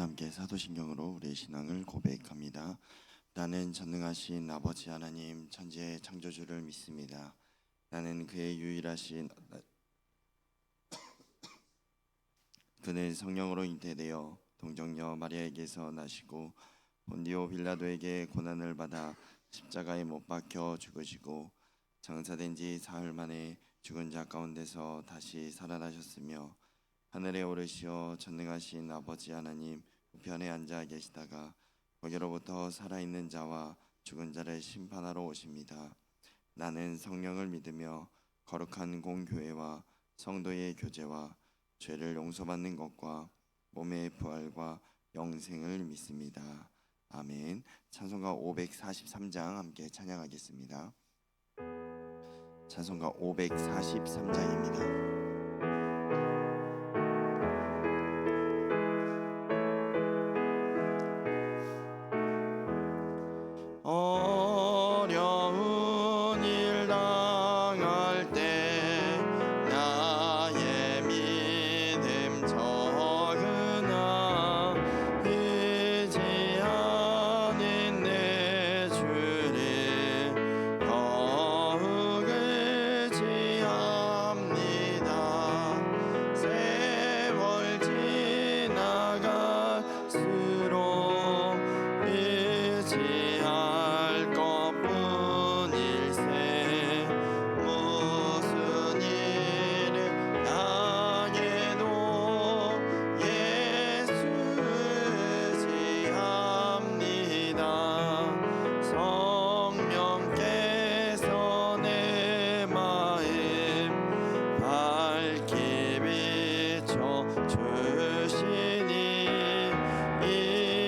함께 사도신경으로 우리의 신앙을 고백합니다. 나는 전능하신 아버지 하나님 천지의 창조주를 믿습니다. 나는 그의 유일하신 그는 성령으로 잉태되어 동정녀 마리아에게서 나시고 본디오 빌라도에게 고난을 받아 십자가에 못 박혀 죽으시고 장사된 지 사흘 만에 죽은 자 가운데서 다시 살아나셨으며 하늘에 오르시어 전능하신 아버지 하나님 우편에 앉아 계시다가 거기로부터 살아있는 자와 죽은 자를 심판하러 오십니다. 나는 성령을 믿으며 거룩한 공교회와 성도의 교제와 죄를 용서받는 것과 몸의 부활과 영생을 믿습니다. 아멘. 찬송가 543장 함께 찬양하겠습니다. 찬송가 543장입니다. 어려운 일 당할 때 나의 믿음 적으나 의지하는 내 주를 더욱 의지합니다. 세월 지나갈수록 의지할 것뿐일세 무슨 일을 당해도 예수 의지합니다. 성령께서 내 마음 밝히 비춰 주시니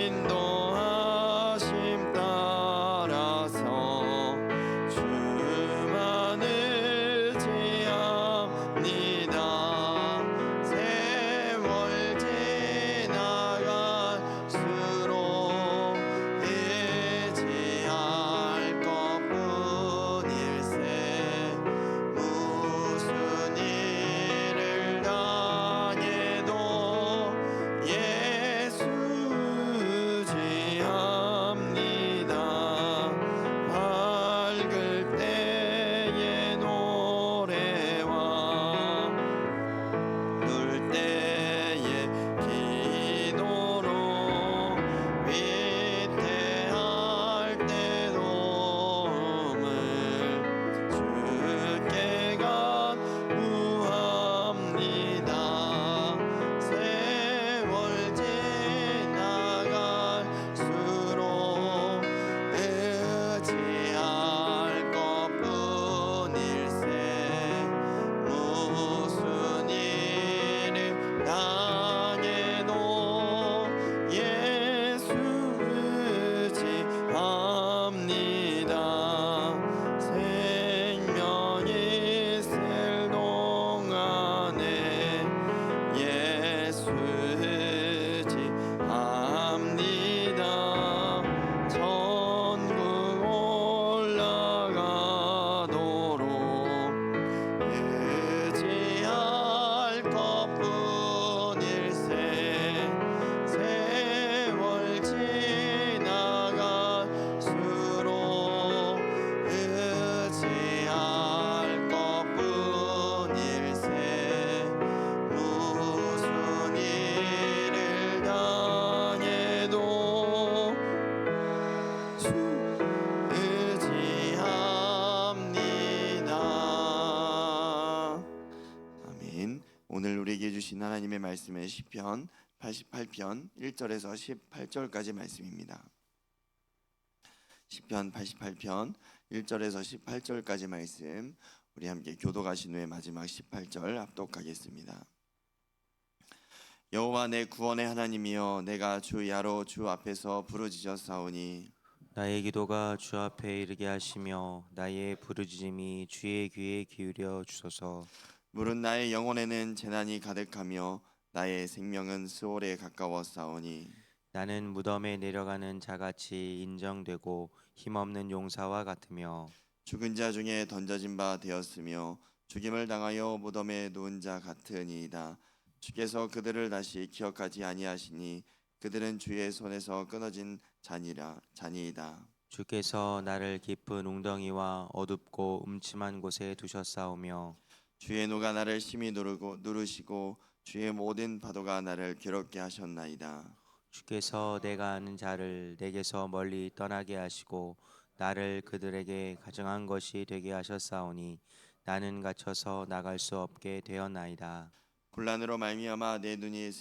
인도하심 따라서 주만 의지합니다. 세월 지나갈수록 의지할 것뿐일세 무슨 일을 당해도 예수 의지합니다. 밝을 때의 노래와 눌 때의 기도로 위태할 때 도움을 주께 간구합니다. 세월 지나갈수록 의지할 것뿐일세 무슨 일을 당해도 예수 의지합니다. 생명이 있을 동안에 예수 의지합니다. 천국 올라가도록 의지할 것뿐일세 세월 지나갈수록 의지할 것뿐일세 무슨 일을 당해도 주 의지합니다. 아멘. 오늘 우리에게 주신 하나님의 말씀은 시편 88편 1절에서 18절까지 말씀입니다. 시편 88편 1절에서 18절까지 말씀 우리 함께 교독하신 후에 마지막 18절 합독하겠습니다. 여호와 내 구원의 하나님이여 내가 주 야로 주 앞에서 부르짖었사오니 나의 기도가 주 앞에 이르게 하시며 나의 부르짖음이 주의 귀에 기울여 주소서. 물은 나의 영혼에는 재난이 가득하며 나의 생명은 스올에 가까웠사오니 나는 무덤에 내려가는 자같이 인정되고 힘없는 용사와 같으며 죽은 자 중에 던져진 바 되었으며 죽임을 당하여 무덤에 누운 자 같으니이다. 주께서 그들을 다시 기억하지 아니하시니 그들은 주의 손에서 끊어진 잔이이다. 주께서 나를 깊은 웅덩이와 어둡고 음침한 곳에 두셨사오며 주의 노가 나를 심히 누르시고 주의 모든 파도가 나를 괴롭게 하셨나이다. 주께서 내가 아는 자를 내게서 멀리 떠나게 하시고 나를 그들에게 가증한 것이 되게 하셨사오니 나는 갇혀서 나갈 수 없게 되었나이다. 곤란으로 말미암아 내 눈이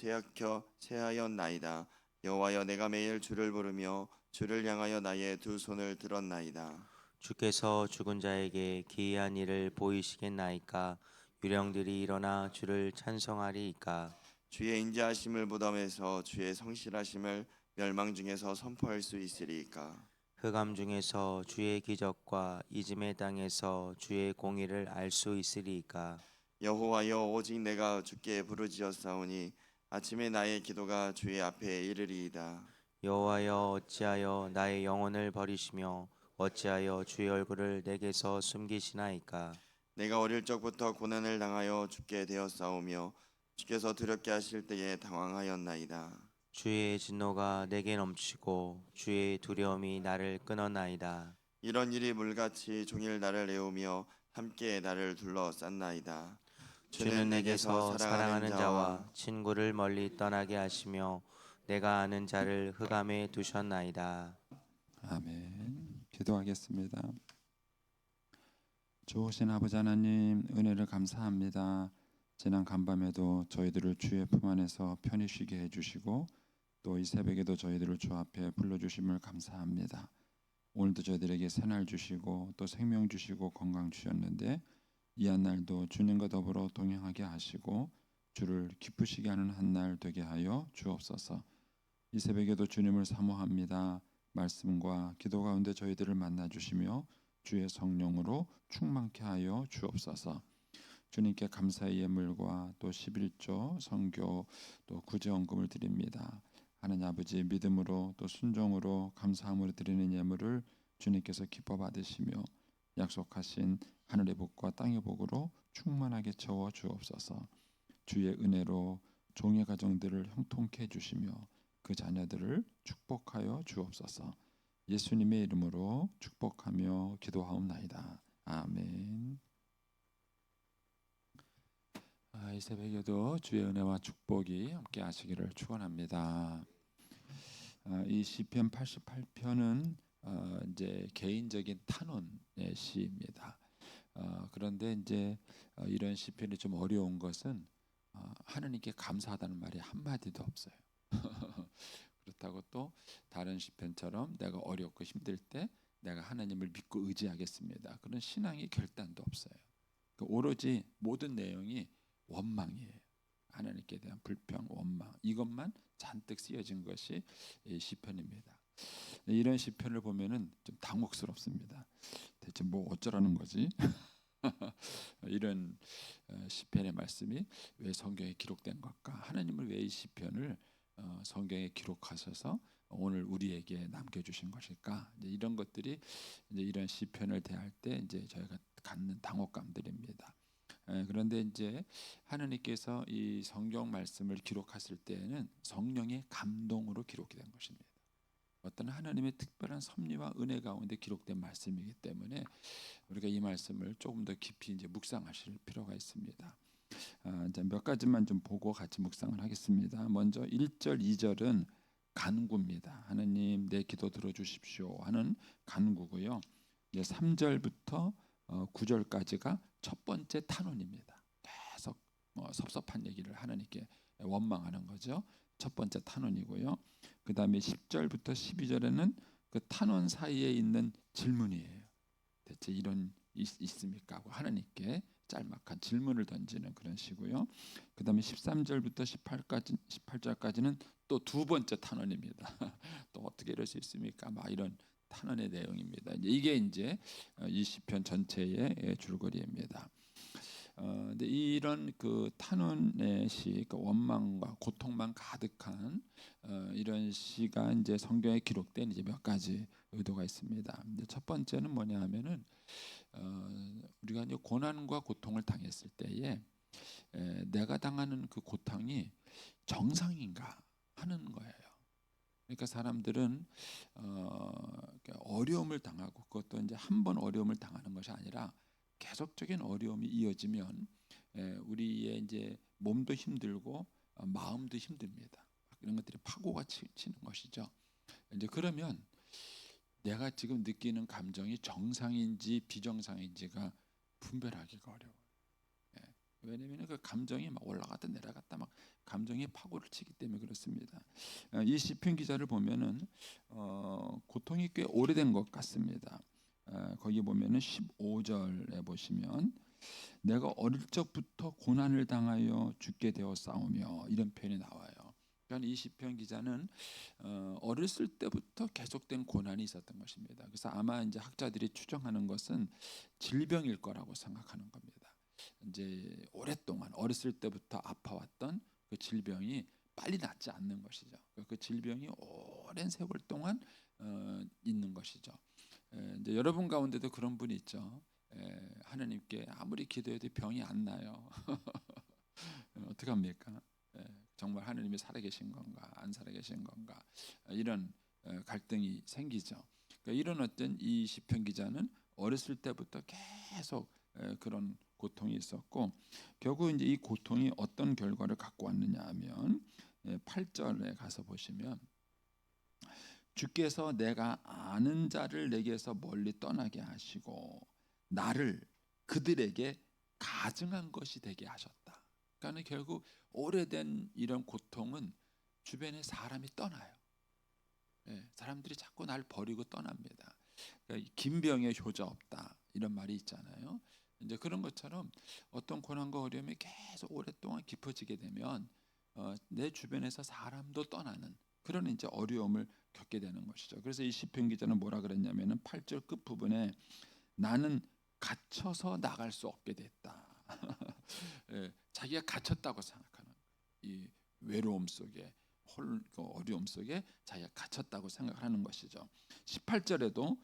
새하였나이다. 여호와여, 내가 매일 주를 부르며 주를 향하여 나의 두 손을 들었나이다. 주께서 죽은 자에게 기이한 일을 보이시겠나이까? 유령들이 일어나 주를 찬송하리이까? 주의 인자하심을 무덤에서 주의 성실하심을 멸망 중에서 선포할 수 있으리이까? 흑암 중에서 주의 기적과 이짐의 땅에서 주의 공의를 알 수 있으리이까? 여호와여, 오직 내가 주께 부르짖었사오니 아침에 나의 기도가 주의 앞에 이르리이다. 여호와여, 어찌하여 나의 영혼을 버리시며 어찌하여 주의 얼굴을 내게서 숨기시나이까? 내가 어릴 적부터 고난을 당하여 죽게 되었사오며 주께서 두렵게 하실 때에 당황하였나이다. 주의 진노가 내게 넘치고 주의 두려움이 나를 끊었나이다. 이런 일이 물같이 종일 나를 애우며 함께 나를 둘러쌌나이다. 주는 내게서 사랑하는 자와 친구를 멀리 떠나게 하시며 내가 아는 자를 흑암에 두셨나이다. 아멘. 기도하겠습니다. 좋으신 아버지 하나님, 은혜를 감사합니다. 지난 간밤에도 저희들을 주의 품 안에서 편히 쉬게 해주시고 또 이 새벽에도 저희들을 주 앞에 불러주심을 감사합니다. 오늘도 저희들에게 새날 주시고 또 생명 주시고 건강 주셨는데 이 한 날도 주님과 더불어 동행하게 하시고 주를 기쁘시게 하는 한 날 되게 하여 주옵소서. 이 새벽에도 주님을 사모합니다. 말씀과 기도 가운데 저희들을 만나 주시며 주의 성령으로 충만케 하여 주옵소서. 주님께 감사의 예물과 또 11조 성교 또 구제헌금을 드립니다. 하나님 아버지, 믿음으로 또 순종으로 감사함으로 드리는 예물을 주님께서 기뻐 받으시며 약속하신 하늘의 복과 땅의 복으로 충만하게 채워 주옵소서. 주의 은혜로 종의 가정들을 형통케 해주시며 그 자녀들을 축복하여 주옵소서. 예수님의 이름으로 축복하며 기도하옵나이다. 아멘. 이 새벽에도 주의 은혜와 축복이 함께 하시기를 축원합니다. 이 시편 88편은 이제 개인적인 탄원의 시입니다. 그런데 이제 이런 시편이 좀 어려운 것은 하나님께 감사하다는 말이 한 마디도 없어요. 그렇다고 또 다른 시편처럼 내가 어렵고 힘들 때 내가 하나님을 믿고 의지하겠습니다. 그런 신앙의 결단도 없어요. 오로지 모든 내용이 원망이에요. 하나님께 대한 불평, 원망, 이것만 잔뜩 쓰여진 것이 이 시편입니다. 이런 시편을 보면은 좀 당혹스럽습니다. 대체 뭐 어쩌라는 거지? 이런 시편의 말씀이 왜 성경에 기록된 것까? 하나님을 왜 이 시편을 성경에 기록하셔서 오늘 우리에게 남겨주신 것일까? 이제 이런 것들이 이제 이런 시편을 대할 때 이제 저희가 갖는 당혹감들입니다. 그런데 이제 하나님께서 이 성경 말씀을 기록하실 때에는 성령의 감동으로 기록이 된 것입니다. 어떤 하나님의 특별한 섭리와 은혜 가운데 기록된 말씀이기 때문에 우리가 이 말씀을 조금 더 깊이 이제 묵상하실 필요가 있습니다. 이제 몇 가지만 좀 보고 같이 묵상을 하겠습니다. 먼저 1절, 2절은 간구입니다. 하나님 내 기도 들어주십시오 하는 간구고요. 이제 3절부터 9절까지가 첫 번째 탄원입니다. 계속 섭섭한 얘기를 하나님께 원망하는 거죠. 첫 번째 탄원이고요. 그 다음에 10절부터 12절에는 그 탄원 사이에 있는 질문이에요. 대체 이런 있습니까? 하고 하나님께 짤막한 질문을 던지는 그런 시고요. 그 다음에 13절부터 18절까지는 또 두 번째 탄원입니다. 또 어떻게 이럴 수 있습니까? 막 이런 탄원의 내용입니다. 이게 이제 이 시편 전체의 줄거리입니다. 근데 이런 그 탄원의 시, 그 원망과 고통만 가득한 이런 시가 이제 성경에 기록된 이제 몇 가지 의도가 있습니다. 근데 첫 번째는 뭐냐하면은 우리가 이제 고난과 고통을 당했을 때에 내가 당하는 그 고통이 정상인가 하는 거예요. 그러니까 사람들은 어려움을 당하고 그것도 이제 한 번 어려움을 당하는 것이 아니라 계속적인 어려움이 이어지면 우리의 이제 몸도 힘들고 마음도 힘듭니다. 이런 것들이 파고가 치는 것이죠. 이제 그러면 내가 지금 느끼는 감정이 정상인지 비정상인지가 분별하기가 어려워요. 왜냐하면 그 감정이 막 올라갔다 내려갔다 막 감정이 파고를 치기 때문에 그렇습니다. 이 시편 기자를 보면은 고통이 꽤 오래된 것 같습니다. 거기 보면은 15절에 보시면 내가 어릴 적부터 고난을 당하여 죽게 되어 싸우며 이런 표현이 나와요. 그러니까 이 시편 기자는 어렸을 때부터 계속된 고난이 있었던 것입니다. 그래서 아마 이제 학자들이 추정하는 것은 질병일 거라고 생각하는 겁니다. 이제 오랫동안 어렸을 때부터 아파왔던 그 질병이 빨리 낫지 않는 것이죠. 그 질병이 오랜 세월 동안 있는 것이죠. 이제 여러분 가운데도 그런 분이 있죠. 하나님께 아무리 기도해도 병이 안 나요. 어떻게 합니까? 정말 하나님이 살아계신 건가 안 살아계신 건가 이런 갈등이 생기죠. 그러니까 이런 어떤 이 시편 기자는 어렸을 때부터 계속 그런 고통이 있었고 결국 이제 이 고통이 어떤 결과를 갖고 왔느냐 하면 8절에 가서 보시면 주께서 내가 아는 자를 내게서 멀리 떠나게 하시고 나를 그들에게 가증한 것이 되게 하셨다. 그러니까 결국 오래된 이런 고통은 주변에 사람이 떠나요. 사람들이 자꾸 날 버리고 떠납니다. 그러니까 긴 병에 효자 없다 이런 말이 있잖아요. 이제 그런 것처럼 어떤 고난과 어려움이 계속 오랫동안 깊어지게 되면 내 주변에서 사람도 떠나는 그런 이제 어려움을 겪게 되는 것이죠. 그래서 이 시편 기자는 뭐라 그랬냐면은 8절 끝 부분에 나는 갇혀서 나갈 수 없게 됐다. 자기가 갇혔다고 생각하는 이 외로움 속에 그 어려움 속에 자기가 갇혔다고 생각하는 것이죠. 18절에도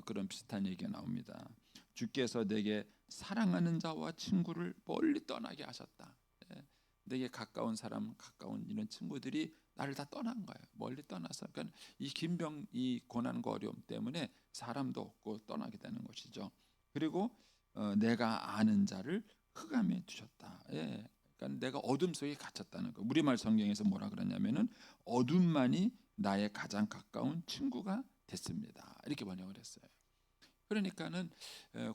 그런 비슷한 얘기가 나옵니다. 주께서 내게 사랑하는 자와 친구를 멀리 떠나게 하셨다. 내게 가까운 사람, 가까운 이런 친구들이 나를 다 떠난 거예요. 멀리 떠나서 그러니까 이 긴병, 이 고난과 어려움 때문에 사람도 없고 떠나게 되는 것이죠. 그리고 내가 아는 자를 흑암에 두셨다. 그러니까 내가 어둠 속에 갇혔다는 거. 우리말 성경에서 뭐라 그러냐면은 어둠만이 나의 가장 가까운 친구가 됐습니다. 이렇게 번역을 했어요. 그러니까는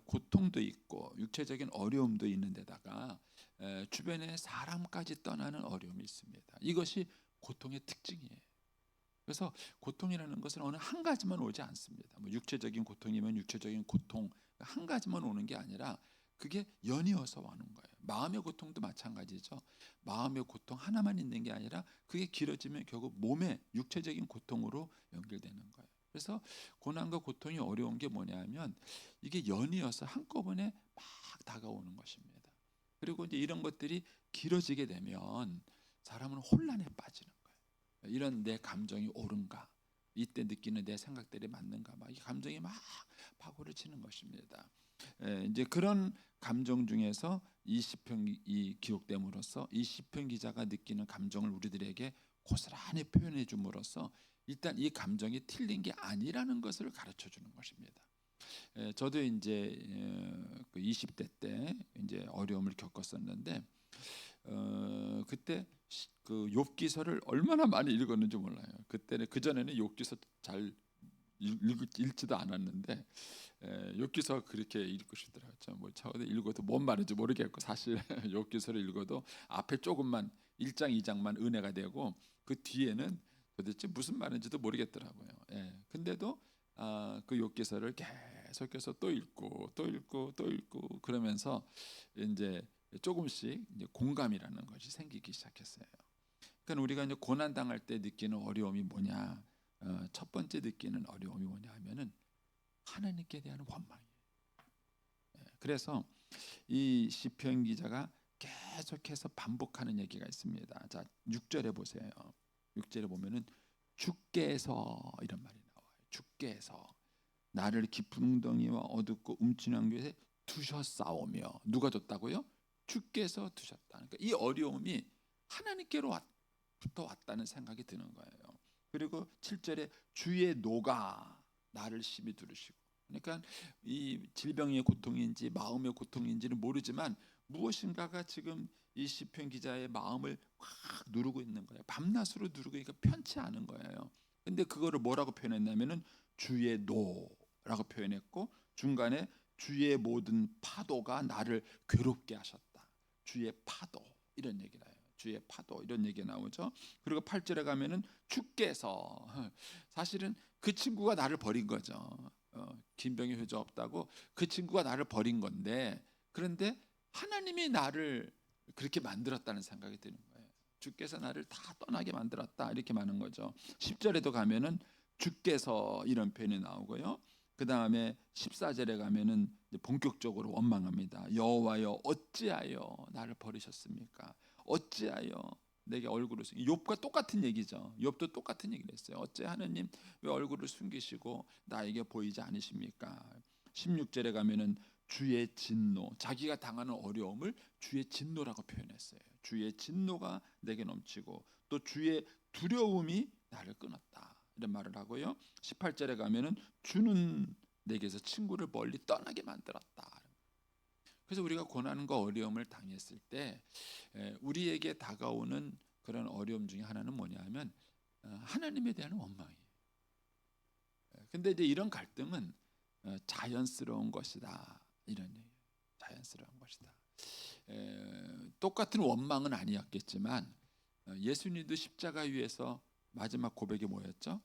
고통도 있고 육체적인 어려움도 있는 데다가 주변에 사람까지 떠나는 어려움이 있습니다. 이것이 고통의 특징이에요. 그래서 고통이라는 것은 어느 한 가지만 오지 않습니다. 뭐 육체적인 고통이면 육체적인 고통 한 가지만 오는 게 아니라 그게 연이어서 오는 거예요. 마음의 고통도 마찬가지죠. 마음의 고통 하나만 있는 게 아니라 그게 길어지면 결국 몸의 육체적인 고통으로 연결되는 거예요. 그래서 고난과 고통이 어려운 게 뭐냐면 이게 연이어서 한꺼번에 막 다가오는 것입니다. 그리고 이제 이런 것들이 길어지게 되면 사람은 혼란에 빠지는 거예요. 이런 내 감정이 옳은가? 이때 느끼는 내 생각들이 맞는가? 막 이 감정이 막 파고를 치는 것입니다. 이제 그런 감정 중에서 이 시편이 기록됨으로써 이 시편 기자가 느끼는 감정을 우리들에게 고스란히 표현해 줌으로써 일단 이 감정이 틀린 게 아니라는 것을 가르쳐 주는 것입니다. 저도 이제 그 20대 때 이제 어려움을 겪었었는데 그때 그 욥기서를 얼마나 많이 읽었는지 몰라요. 그때는 그 전에는 욥기서 잘 읽지도 않았는데 욥기서 그렇게 읽고 싶더라고요. 뭐 처음에 읽어도 뭔 말인지 모르겠고 사실 욥기서를 읽어도 앞에 조금만 1장 2장만 은혜가 되고 그 뒤에는 도대체 무슨 말인지도 모르겠더라고요. 근데도 그 욥기서를 계속해서 또 읽고 또 읽고 또 읽고 그러면서 이제 조금씩 이제 공감이라는 것이 생기기 시작했어요. 그러니까 우리가 이제 고난 당할 때 느끼는 어려움이 뭐냐? 첫 번째 느끼는 어려움이 뭐냐 하면은 하나님께 대한 원망이에요. 그래서 이 시편 기자가 계속해서 반복하는 얘기가 있습니다. 자, 6절에 보세요. 6절에 보면은 주께서 이런 말이 나와요. 주께서 나를 깊은 웅덩이와 어둡고 움츠러난 곳에 두셨사오며 누가 줬다고요? 주께서 두셨다. 그러니까 이 어려움이 하나님께로부터 왔다는 생각이 드는 거예요. 그리고 7절에 주의 노가 나를 심히 두르시고. 그러니까 이 질병의 고통인지 마음의 고통인지는 모르지만 무엇인가가 지금 이 시편 기자의 마음을 확 누르고 있는 거예요. 밤낮으로 누르고 있으니까 편치 않은 거예요. 근데 그거를 뭐라고 표현했냐면은 주의 노라고 표현했고 중간에 주의 모든 파도가 나를 괴롭게 하셨다. 주의 파도 이런 얘기를 해요. 주의 파도 이런 얘기 나오죠. 그리고 8절에 가면은 주께서 사실은 그 친구가 나를 버린 거죠. 긴병이 효자 없다고 그 친구가 나를 버린 건데 그런데 하나님이 나를 그렇게 만들었다는 생각이 드는 거예요. 주께서 나를 다 떠나게 만들었다 이렇게 말하는 거죠. 10절에도 가면은 주께서 이런 표현이 나오고요. 그 다음에 14절에 가면은 본격적으로 원망합니다. 여호와여 어찌하여 나를 버리셨습니까? 어찌하여 내게 얼굴을 욥과 똑같은 얘기죠. 욥도 똑같은 얘기를 했어요. 어째 하나님 왜 얼굴을 숨기시고 나에게 보이지 않으십니까? 16절에 가면은 주의 진노, 자기가 당하는 어려움을 주의 진노라고 표현했어요. 주의 진노가 내게 넘치고 또 주의 두려움이 나를 끊었다 이런 말을 하고요. 18절에 가면은 주는 내게서 친구를 멀리 떠나게 만들었다. 그래서 우리가 고난과 어려움을 당했을 때 우리에게 다가오는 그런 어려움 중에 하나는 뭐냐면 하나님에 대한 원망이에요. 근데 이제 이런 갈등은 자연스러운 것이다 이런 얘기예요. 자연스러운 것이다. 똑같은 원망은 아니었겠지만 예수님도 십자가 위에서 마지막 고백이 뭐였죠?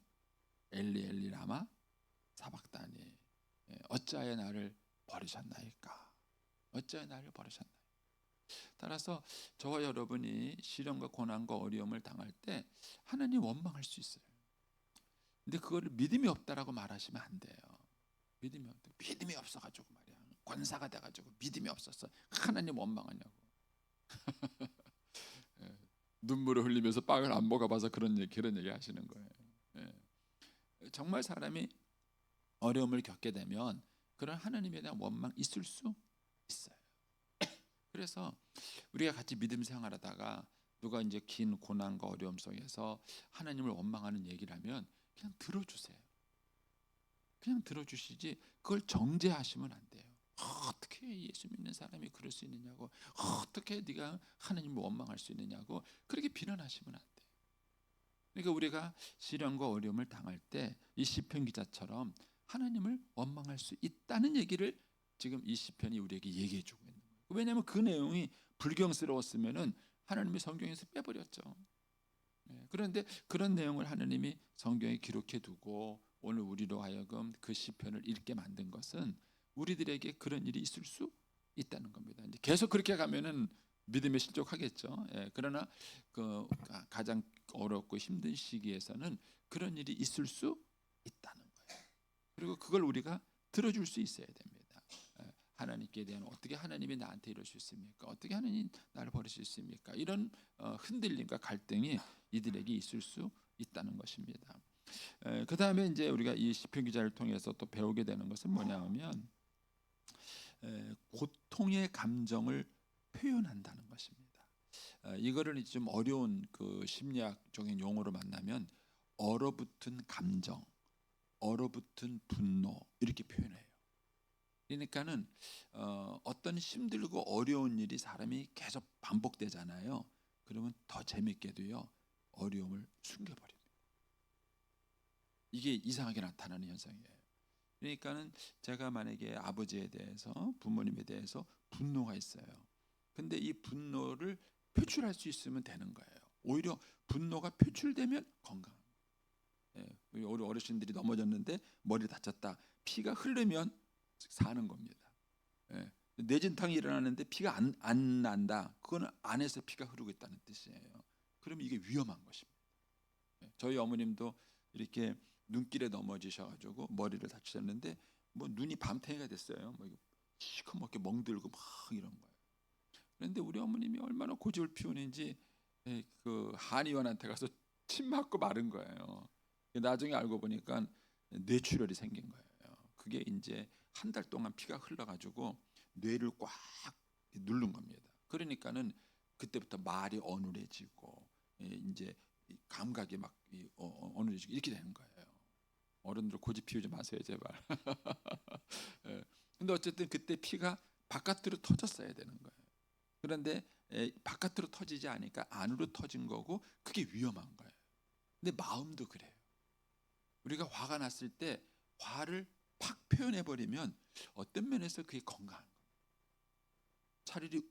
엘리 엘리 라마 사박다니 어찌하여 나를 버리셨나이까? 어찌하여 나를 버리셨나이까? 따라서 저와 여러분이 시련과 고난과 어려움을 당할 때 하나님 원망할 수 있어요. 근데 그거를 믿음이 없다라고 말하시면 안 돼요. 믿음이 없어가지고 말이야. 권사가 돼가지고 믿음이 없었어. 하나님 원망하냐고. 눈물을 흘리면서 빵을 안 먹어봐서 그런 얘기 하시는 거예요. 정말 사람이 어려움을 겪게 되면 그런 하나님에 대한 원망 있을 수 있어요. 그래서 우리가 같이 믿음 생활하다가 누가 이제 긴 고난과 어려움 속에서 하나님을 원망하는 얘기를 하면 그냥 들어주세요. 그냥 들어주시지 그걸 정죄하시면 안 돼요. 어떻게 예수 믿는 사람이 그럴 수 있느냐고, 어떻게 네가 하나님을 원망할 수 있느냐고 그렇게 비난하시면 안 돼요. 그러니까 우리가 시련과 어려움을 당할 때 이 시편 기자처럼 하나님을 원망할 수 있다는 얘기를 지금 이 시편이 우리에게 얘기해 주고 있는 거예요. 왜냐하면 그 내용이 불경스러웠으면은 하나님이 성경에서 빼버렸죠. 그런데 그런 내용을 하나님이 성경에 기록해 두고 오늘 우리로 하여금 그 시편을 읽게 만든 것은 우리들에게 그런 일이 있을 수 있다는 겁니다. 이제 계속 그렇게 가면은 믿음에 실족하겠죠. 그러나 그 가장 어렵고 힘든 시기에서는 그런 일이 있을 수 있다는 거예요. 그리고 그걸 우리가 들어줄 수 있어야 됩니다. 하나님께 대한 어떻게 하나님이 나한테 이럴 수 있습니까? 어떻게 하나님 나를 버리실 수 있습니까? 이런 흔들림과 갈등이 이들에게 있을 수 있다는 것입니다. 그 다음에 이제 우리가 이 시편 기자를 통해서 또 배우게 되는 것은 뭐냐하면 고통의 감정을 표현한다는 것입니다. 이거를 좀 어려운 그 심리학적인 용어로 만나면 얼어붙은 감정, 얼어붙은 분노 이렇게 표현해요. 그러니까는 어떤 힘들고 어려운 일이 사람이 계속 반복되잖아요. 그러면 더 재밌게도요 어려움을 숨겨버립니다. 이게 이상하게 나타나는 현상이에요. 그러니까는 제가 만약에 아버지에 대해서 부모님에 대해서 분노가 있어요. 근데 이 분노를 표출할 수 있으면 되는 거예요. 오히려 분노가 표출되면 건강합니다. 우리 어르신들이 넘어졌는데 머리 다쳤다. 피가 흐르면 사는 겁니다. 뇌진탕이 일어나는데 피가 안 난다. 그거는 안에서 피가 흐르고 있다는 뜻이에요. 그러면 이게 위험한 것입니다. 저희 어머님도 이렇게 눈길에 넘어지셔가지고 머리를 다치셨는데 뭐 눈이 밤탱이가 됐어요. 뭐 시커멓게 멍들고 막 이런 거예요. 그런데 우리 어머님이 얼마나 고집을 피우는지 그 한의원한테 가서 침 맞고 마른 거예요. 나중에 알고 보니까 뇌출혈이 생긴 거예요. 그게 이제 한 달 동안 피가 흘러가지고 뇌를 꽉 누른 겁니다. 그러니까는 그때부터 말이 어눌해지고 이제 이 감각이 막 어느 정도 이렇게 되는 거예요. 어른들 고집 피우지 마세요 제발. 예. 근데 어쨌든 그때 피가 바깥으로 터졌어야 되는 거예요. 그런데 바깥으로 터지지 않으니까 안으로 터진 거고 그게 위험한 거예요. 근데 마음도 그래요. 우리가 화가 났을 때 화를 팍 표현해 버리면 어떤 면에서 그게 건강한 거예요. 차라리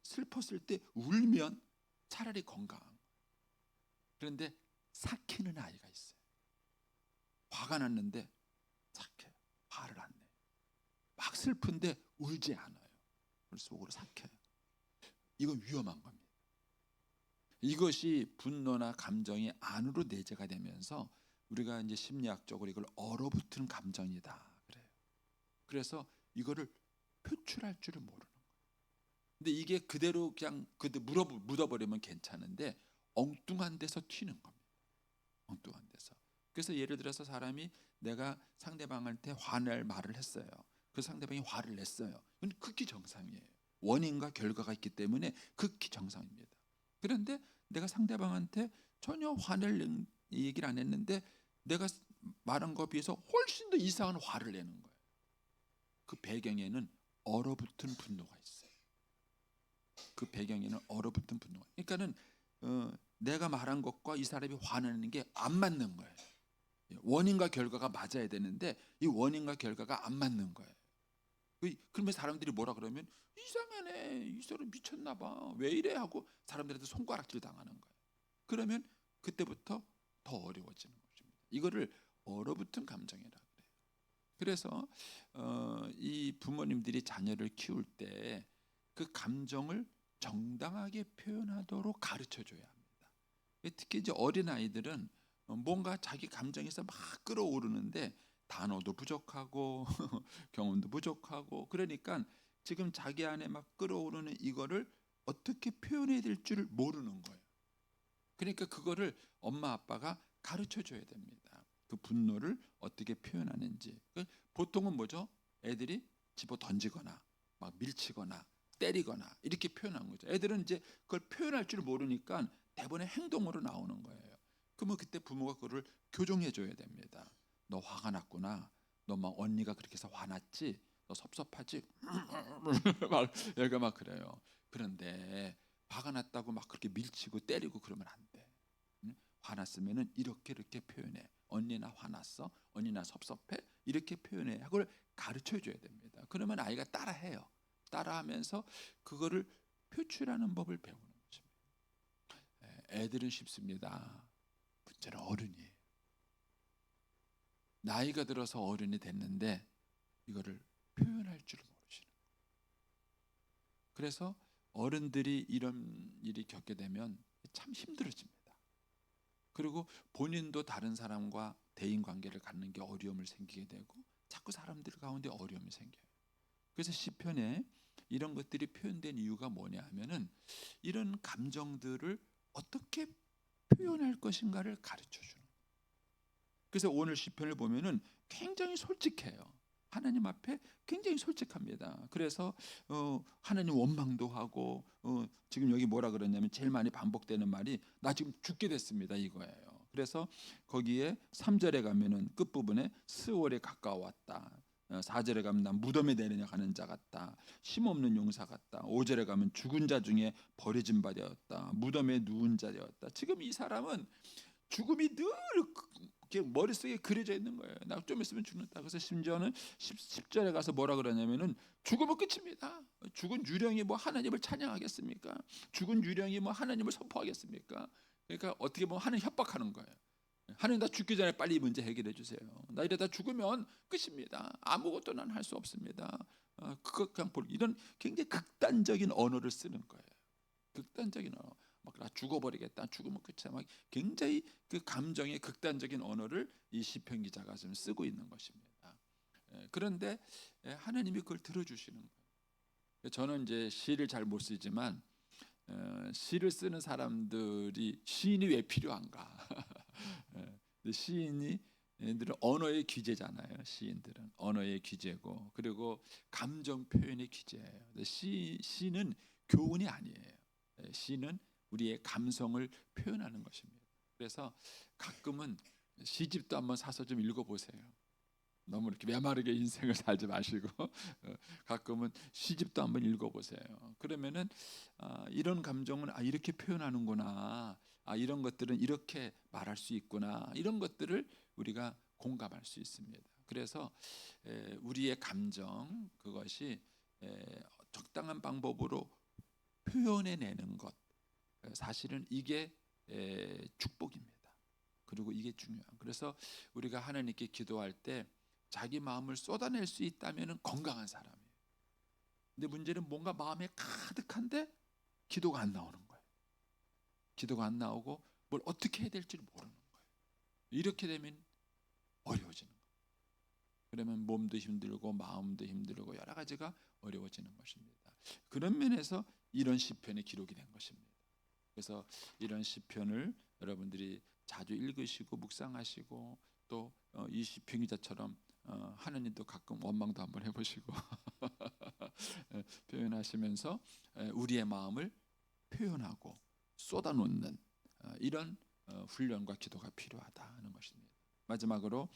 슬펐을 때 울면 차라리 건강한 거예요. 그런데 삭히는 아이가 있어요. 화가 났는데 삭혀요. 화를 안 내요. 막 슬픈데 울지 않아요. 그걸 속으로 삭혀요. 이건 위험한 겁니다. 이것이 분노나 감정이 안으로 내재가 되면서 우리가 이제 심리학적으로 이걸 얼어붙은 감정이다 그래요. 그래서 이거를 표출할 줄을 모르는 거예요. 근데 이게 그대로 그냥 묻어버리면 괜찮은데 엉뚱한 데서 튀는 겁니다. 엉뚱한 데서. 그래서 예를 들어서 사람이 내가 상대방한테 화낼 말을 했어요. 그 상대방이 화를 냈어요. 그건 극히 정상이에요. 원인과 결과가 있기 때문에 극히 정상입니다. 그런데 내가 상대방한테 전혀 화낼 얘기를 안 했는데 내가 말한 것에 비해서 훨씬 더 이상한 화를 내는 거예요. 그 배경에는 얼어붙은 분노가 있어요. 그 배경에는 얼어붙은 분노가. 그러니까는 내가 말한 것과 이 사람이 화내는 게 안 맞는 거예요. 원인과 결과가 맞아야 되는데 이 원인과 결과가 안 맞는 거예요. 그러면 사람들이 뭐라 그러면 이상하네, 이 사람 미쳤나 봐, 왜 이래 하고 사람들한테 손가락질 당하는 거예요. 그러면 그때부터 더 어려워지는 것입니다. 이거를 얼어붙은 감정이라 그래요. 그래서 이 부모님들이 자녀를 키울 때 그 감정을 정당하게 표현하도록 가르쳐 줘야 합니다. 특히 이제 어린 아이들은 뭔가 자기 감정에서 막 끌어오르는데 단어도 부족하고 경험도 부족하고 그러니까 지금 자기 안에 막 끌어오르는 이거를 어떻게 표현해야 될 줄을 모르는 거예요. 그러니까 그거를 엄마 아빠가 가르쳐 줘야 됩니다. 그 분노를 어떻게 표현하는지. 보통은 뭐죠? 애들이 집어 던지거나 막 밀치거나 때리거나 이렇게 표현한 거죠. 애들은 이제 그걸 표현할 줄 모르니까 대부분의 행동으로 나오는 거예요. 그러면 그때 부모가 그거를 교정해 줘야 됩니다. 너 화가 났구나. 너 막 언니가 그렇게 해서 화났지? 너 섭섭하지? 막 얘가 막 그래요. 그런데 화가 났다고 막 그렇게 밀치고 때리고 그러면 안 돼. 응? 화났으면은 이렇게 표현해. 언니 나 화났어? 언니 나 섭섭해? 이렇게 표현해. 그걸 가르쳐 줘야 됩니다. 그러면 아이가 따라해요. 따라하면서 그거를 표출하는 법을 배우는 것입니다. 애들은 쉽습니다. 문제는 어른이에요. 나이가 들어서 어른이 됐는데 이거를 표현할 줄을 모르시는 거예요. 그래서 어른들이 이런 일이 겪게 되면 참 힘들어집니다. 그리고 본인도 다른 사람과 대인 관계를 갖는 게 어려움을 생기게 되고 자꾸 사람들 가운데 어려움이 생겨요. 그래서 시편에 이런 것들이 표현된 이유가 뭐냐 하면은 이런 감정들을 어떻게 표현할 것인가를 가르쳐 주는 거예요. 그래서 오늘 시편을 보면은 굉장히 솔직해요. 하나님 앞에 굉장히 솔직합니다. 그래서 하나님 원망도 하고 지금 여기 뭐라 그러냐면 제일 많이 반복되는 말이 나 지금 죽게 됐습니다 이거예요. 그래서 거기에 3절에 가면은 끝부분에 스월에 가까웠다. 4절에 가면 난 무덤에 내려냐 가는 자 같다. 힘없는 용사 같다. 5절에 가면 죽은 자 중에 버려진 바 되었다. 무덤에 누운 자 되었다. 지금 이 사람은 죽음이 늘 머릿속에 그려져 있는 거예요. 나 좀 있으면 죽는다. 그래서 심지어는 10절에 가서 뭐라 그러냐면은 죽으면 끝입니다. 죽은 유령이 뭐 하나님을 찬양하겠습니까? 죽은 유령이 뭐 하나님을 선포하겠습니까? 그러니까 어떻게 보면 하나님 협박하는 거예요. 하나님 나 죽기 전에 빨리 이 문제 해결해 주세요. 나 이러다 죽으면 끝입니다. 아무것도 난 할 수 없습니다. 그거 그냥 이런 굉장히 극단적인 언어를 쓰는 거예요. 극단적인 언어. 막 나 죽어버리겠다. 죽으면 끝이야. 막 굉장히 그 감정의 극단적인 언어를 이 시편 기자가 좀 쓰고 있는 것입니다. 그런데 하나님이 그걸 들어주시는 거예요. 저는 이제 시를 잘 못 쓰지만 시를 쓰는 사람들이 시인이 왜 필요한가? 시인들은 언어의 귀재잖아요. 시인들은 언어의 귀재고 그리고 감정 표현의 귀재예요. 시는 교훈이 아니에요. 시는 우리의 감성을 표현하는 것입니다. 그래서 가끔은 시집도 한번 사서 좀 읽어보세요. 너무 이렇게 메마르게 인생을 살지 마시고 가끔은 시집도 한번 읽어보세요. 그러면은 이런 감정은 이렇게 표현하는구나, 이런 것들은 이렇게 말할 수 있구나, 이런 것들을 우리가 공감할 수 있습니다. 그래서 우리의 감정, 그것이 적당한 방법으로 표현해내는 것, 사실은 이게 축복입니다. 그리고 이게 중요한. 그래서 우리가 하나님께 기도할 때 자기 마음을 쏟아낼 수 있다면 건강한 사람이에요. 근데 문제는 뭔가 마음에 가득한데 기도가 안 나오는 거예요. 기도가 안 나오고 뭘 어떻게 해야 될지 모르는 거예요. 이렇게 되면 어려워지는 거예요. 그러면 몸도 힘들고 마음도 힘들고 여러 가지가 어려워지는 것입니다. 그런 면에서 이런 시편이 기록이 된 것입니다. 그래서 이런 시편을 여러분들이 자주 읽으시고 묵상하시고 또 이 시편 기자처럼 하나님도 가끔 원망도 한번 해보시고 표현하시면서 우리의 마음을 표현하고 쏟아놓는 이런 훈련과 기도가 필요하다는 것입니다. 마지막으로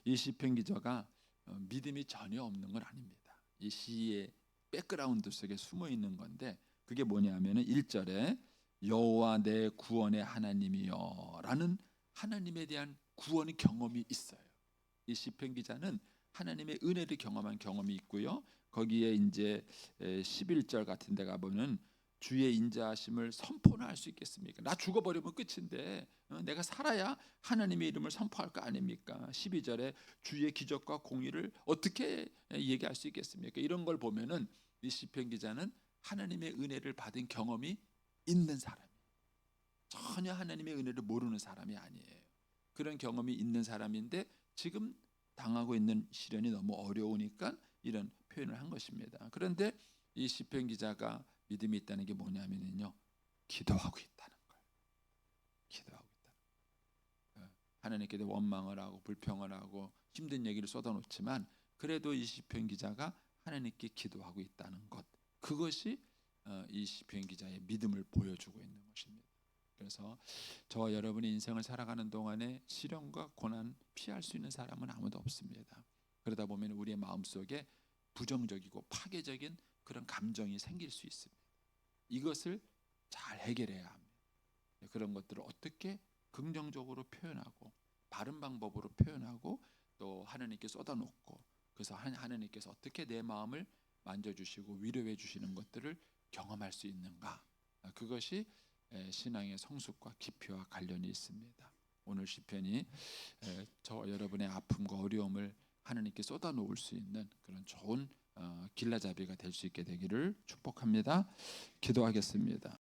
이 시편 기자가 믿음이 전혀 없는 건 아닙니다. 이 시의 백그라운드 속에 숨어 있는 건데 그게 뭐냐면은 1절에 여호와 내 구원의 하나님이여 라는 하나님에 대한 구원의 경험이 있어요. 이 시편 기자는 하나님의 은혜를 경험한 경험이 있고요. 거기에 이제 11절 같은 데 가보면 주의 인자하심을 선포는 할 수 있겠습니까? 나 죽어버리면 끝인데 내가 살아야 하나님의 이름을 선포할 거 아닙니까? 12절에 주의 기적과 공의를 어떻게 얘기할 수 있겠습니까? 이런 걸 보면은 이 시편 기자는 하나님의 은혜를 받은 경험이 있는 사람이에요. 전혀 하나님의 은혜를 모르는 사람이 아니에요. 그런 경험이 있는 사람인데 지금 당하고 있는 시련이 너무 어려우니까 이런 표현을 한 것입니다. 그런데 이 시편 기자가 믿음이 있다는 게 뭐냐면요, 기도하고 있다는 거예요. 기도하고 있다는 거예요. 하나님께 원망을 하고 불평을 하고 힘든 얘기를 쏟아놓지만 그래도 이 시편 기자가 하나님께 기도하고 있다는 것, 그것이 이 시편 기자의 믿음을 보여주고 있는 것입니다. 그래서 저와 여러분이 인생을 살아가는 동안에 시련과 고난 피할 수 있는 사람은 아무도 없습니다. 그러다 보면 우리의 마음속에 부정적이고 파괴적인 그런 감정이 생길 수 있습니다. 이것을 잘 해결해야 합니다. 그런 것들을 어떻게 긍정적으로 표현하고 바른 방법으로 표현하고 또 하나님께 쏟아놓고 그래서 하나님께서 어떻게 내 마음을 만져주시고 위로해 주시는 것들을 경험할 수 있는가, 그것이 신앙의 성숙과 깊이와 관련이 있습니다. 오늘 시편이 저 여러분의 아픔과 어려움을 하나님께 쏟아놓을 수 있는 그런 좋은 길라잡이가 될 수 있게 되기를 축복합니다. 기도하겠습니다.